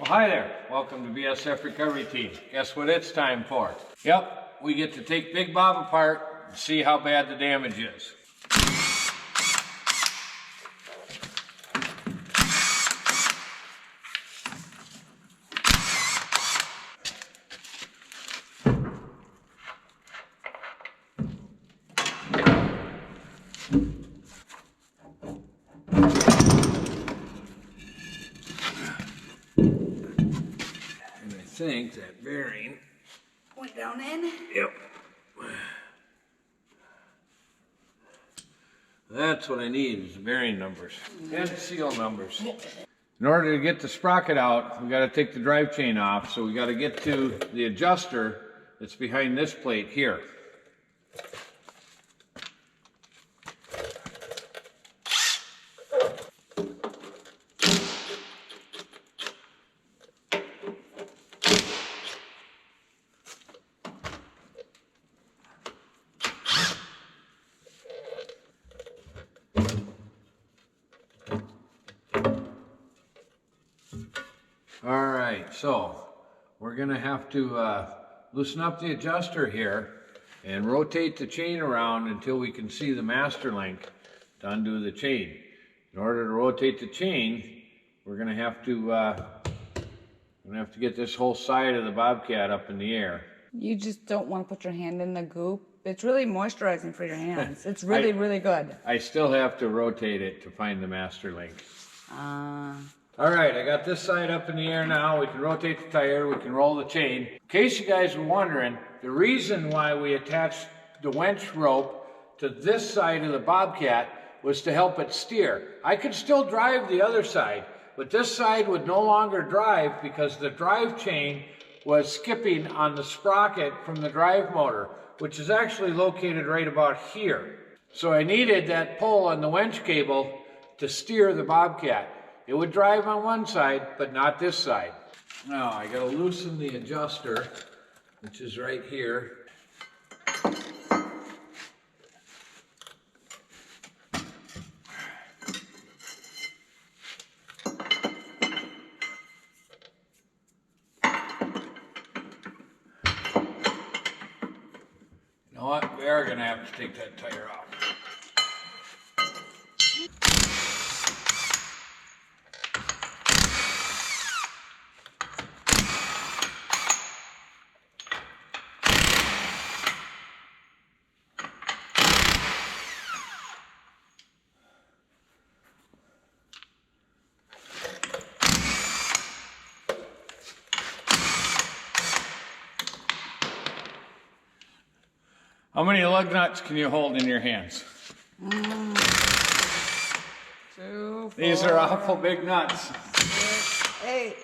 Well, hi there. Welcome to BSF Recovery Team. Guess what it's time for? Yep, we get to take Big Bob apart and see how bad the damage is. I think that bearing went down in. Yep. That's what I need is the bearing numbers and seal numbers. In order to get the sprocket out, we got to take the drive chain off, so we got to get to the adjuster that's behind this plate here. All right, so we're gonna have to loosen up the adjuster here and rotate the chain around until we can see the master link to undo the chain. In order to rotate the chain, we're gonna have to get this whole side of the Bobcat up in the air. You just don't want to put your hand in the goop. It's really moisturizing for your hands. It's really, really good. I still have to rotate it to find the master link. All right, I got this side up in the air now. We can rotate the tire, we can roll the chain. In case you guys were wondering, the reason why we attached the winch rope to this side of the Bobcat was to help it steer. I could still drive the other side, but this side would no longer drive because the drive chain was skipping on the sprocket from the drive motor, which is actually located right about here. So I needed that pull on the winch cable to steer the Bobcat. It would drive on one side, but not this side. Now I gotta loosen the adjuster, which is right here. You know what? We are gonna have to take that tire off. How many lug nuts can you hold in your hands? 2, 4, These are awful big nuts. 6, 8.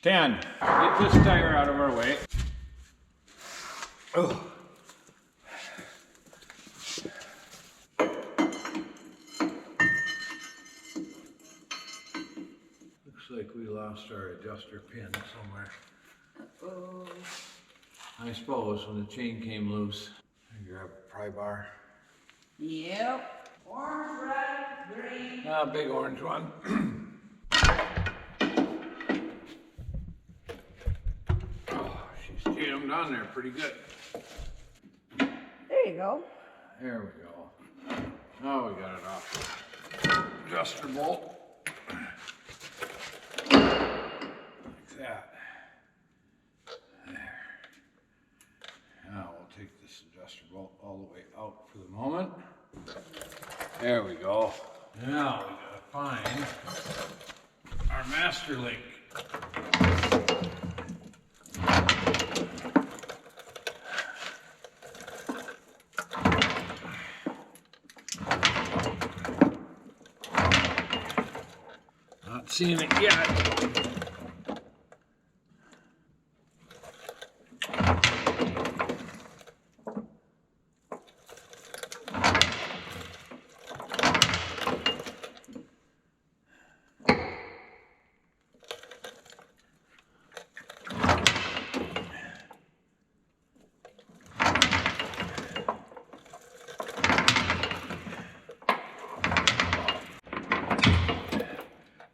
10. Get this tire out of our way. Oh. Looks like we lost our adjuster pin somewhere. Uh-oh. I suppose when the chain came loose, I grab a pry bar. Yep. Orange, red, green. Ah, big orange one. Oh, she's jammed on there pretty good. There you go. There we go. Now we got it off. Adjuster bolt. Like that. There. Now we'll take this adjuster bolt all the way out for the moment. There we go. Now we gotta find our master link. Not seeing it yet.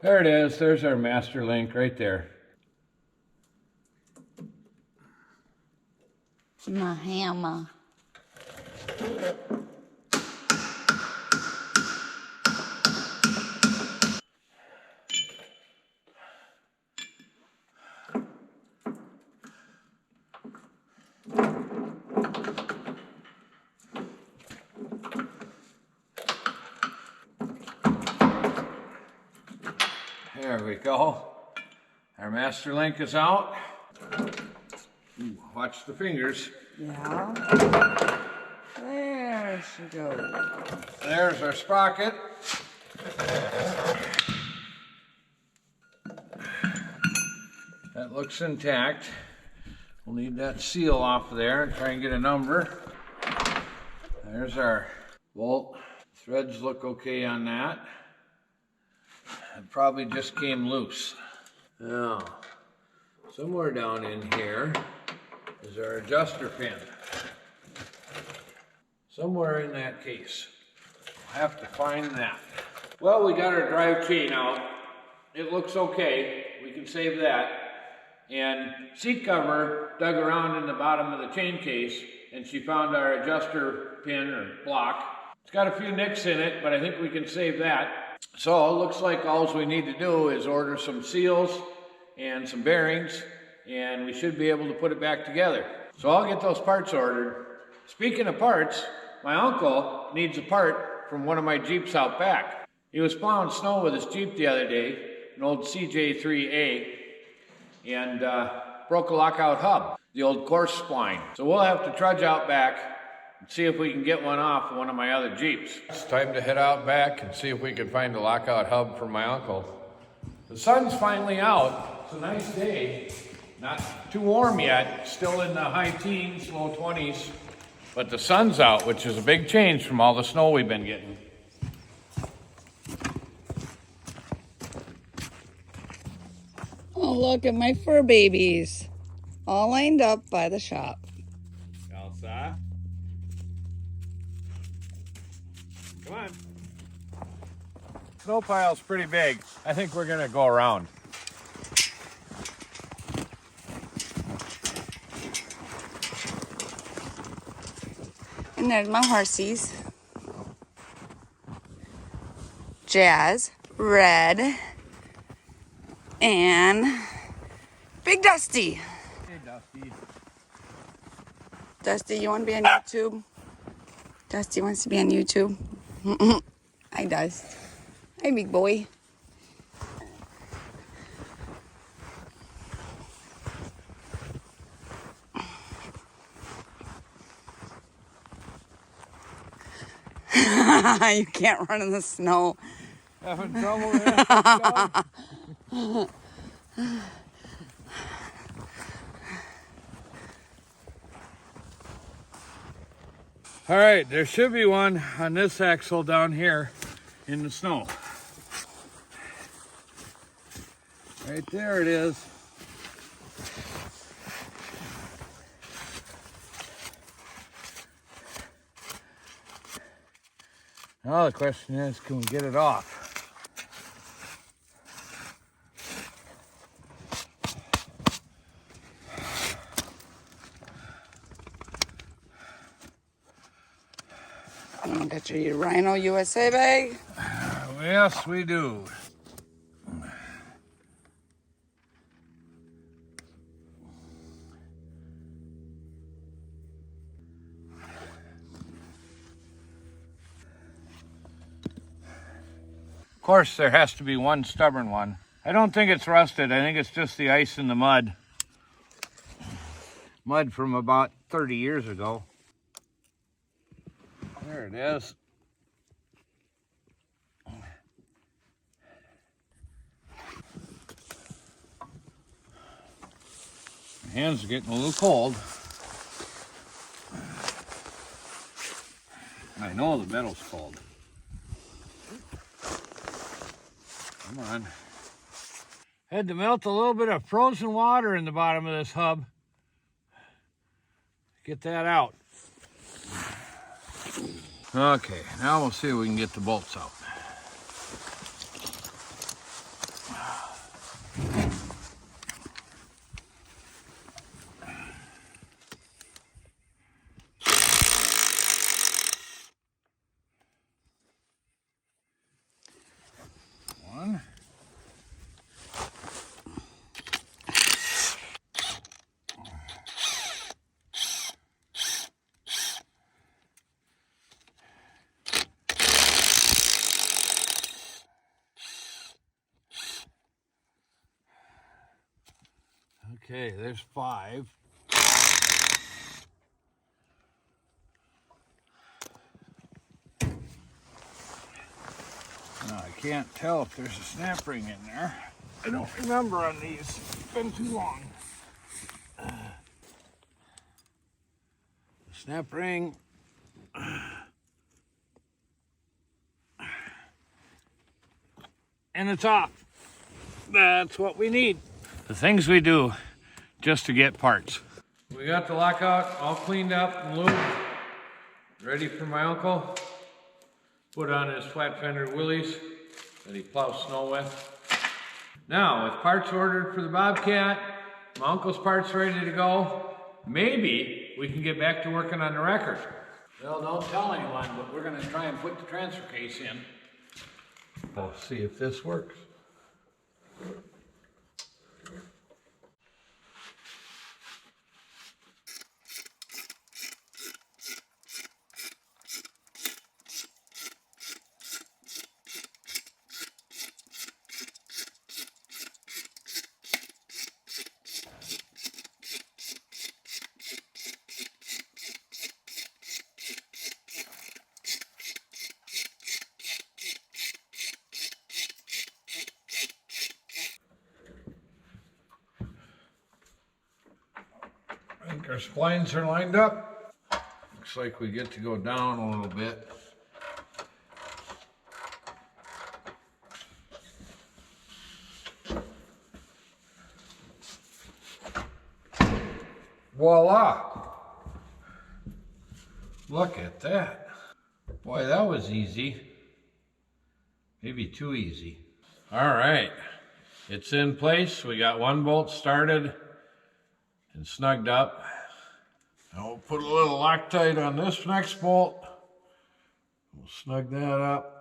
There it is. There's our master link right there. My hammer. There we go. Our master link is out. Ooh, watch the fingers. Yeah. There she goes. There's our sprocket. That looks intact. We'll need that seal off of there and try and get a number. There's our bolt. Threads look okay on that. It probably just came loose. Now, somewhere down in here is our adjuster pin. Somewhere in that case. We'll have to find that. Well, we got our drive chain out. It looks okay. We can save that. And seat cover dug around in the bottom of the chain case and she found our adjuster pin or block. It's got a few nicks in it, but I think we can save that. So it looks like all we need to do is order some seals and some bearings and we should be able to put it back together. So I'll get those parts ordered. Speaking of parts, my uncle needs a part from one of my Jeeps out back. He was plowing snow with his Jeep the other day, an old CJ3A, and broke a lockout hub, the old course spline. So we'll have to trudge out back and see if we can get one off one of my other Jeeps. It's time to head out back and see if we can find a lockout hub for my uncle. The sun's finally out. It's a nice day. Not too warm yet, still in the high teens, low 20s. But the sun's out, which is a big change from all the snow we've been getting. Oh, look at my fur babies. All lined up by the shop. Elsa? Come on. Snow pile's pretty big. I think we're gonna go around. And there's my horsies. Jazz, Red, and Big Dusty. Hey, Dusty. Dusty, you want to be on YouTube? Dusty wants to be on YouTube. Hi, Dust. Hi, big boy. You can't run in the snow. Having trouble there? All right, there should be one on this axle down here in the snow. Right there it is. Now the question is, can we get it off? Got your Rhino USA bag? Yes, we do. Of course, there has to be one stubborn one. I don't think it's rusted. I think it's just the ice and the mud. Mud from about 30 years ago. There it is. My hands are getting a little cold. I know the metal's cold. Come on. Had to melt a little bit of frozen water in the bottom of this hub. Get that out. Okay, now we'll see if we can get the bolts out. Okay, there's 5. Now, I can't tell if there's a snap ring in there. I don't remember on these. It's been too long. Snap ring. And it's off. That's what we need. The things we do just to get parts. We got the lockout all cleaned up and lubed. Ready for my uncle. Put on his flat fender Willys that he plows snow with. Now, with parts ordered for the Bobcat, my uncle's parts ready to go, maybe we can get back to working on the record. Well, don't tell anyone, but we're gonna try and put the transfer case in. We'll see if this works. I think our splines are lined up. Looks like we get to go down a little bit. Voila! Look at that. Boy, that was easy. Maybe too easy. All right, it's in place. We got one bolt started and snugged up. Now we'll put a little Loctite on this next bolt. We'll snug that up.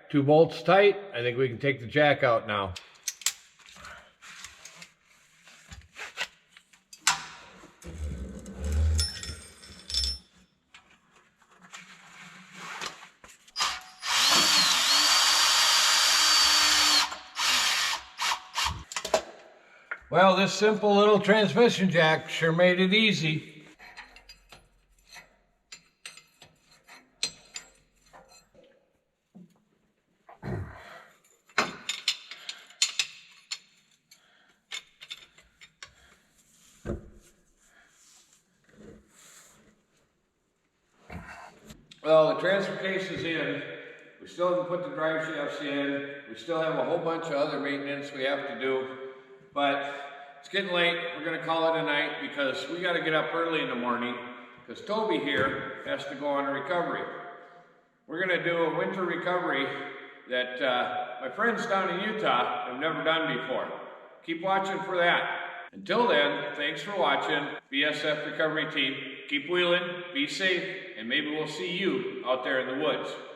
Two bolts tight. I think we can take the jack out now. Well, this simple little transmission jack sure made it easy. Well, the transfer case is in. We still haven't put the drive shafts in. We still have a whole bunch of other maintenance we have to do. But it's getting late. We're going to call it a night because we got to get up early in the morning because Toby here has to go on a recovery. We're going to do a winter recovery that my friends down in Utah have never done before. Keep watching for that. Until then, thanks for watching. BSF Recovery Team. Keep wheeling, be safe, and maybe we'll see you out there in the woods.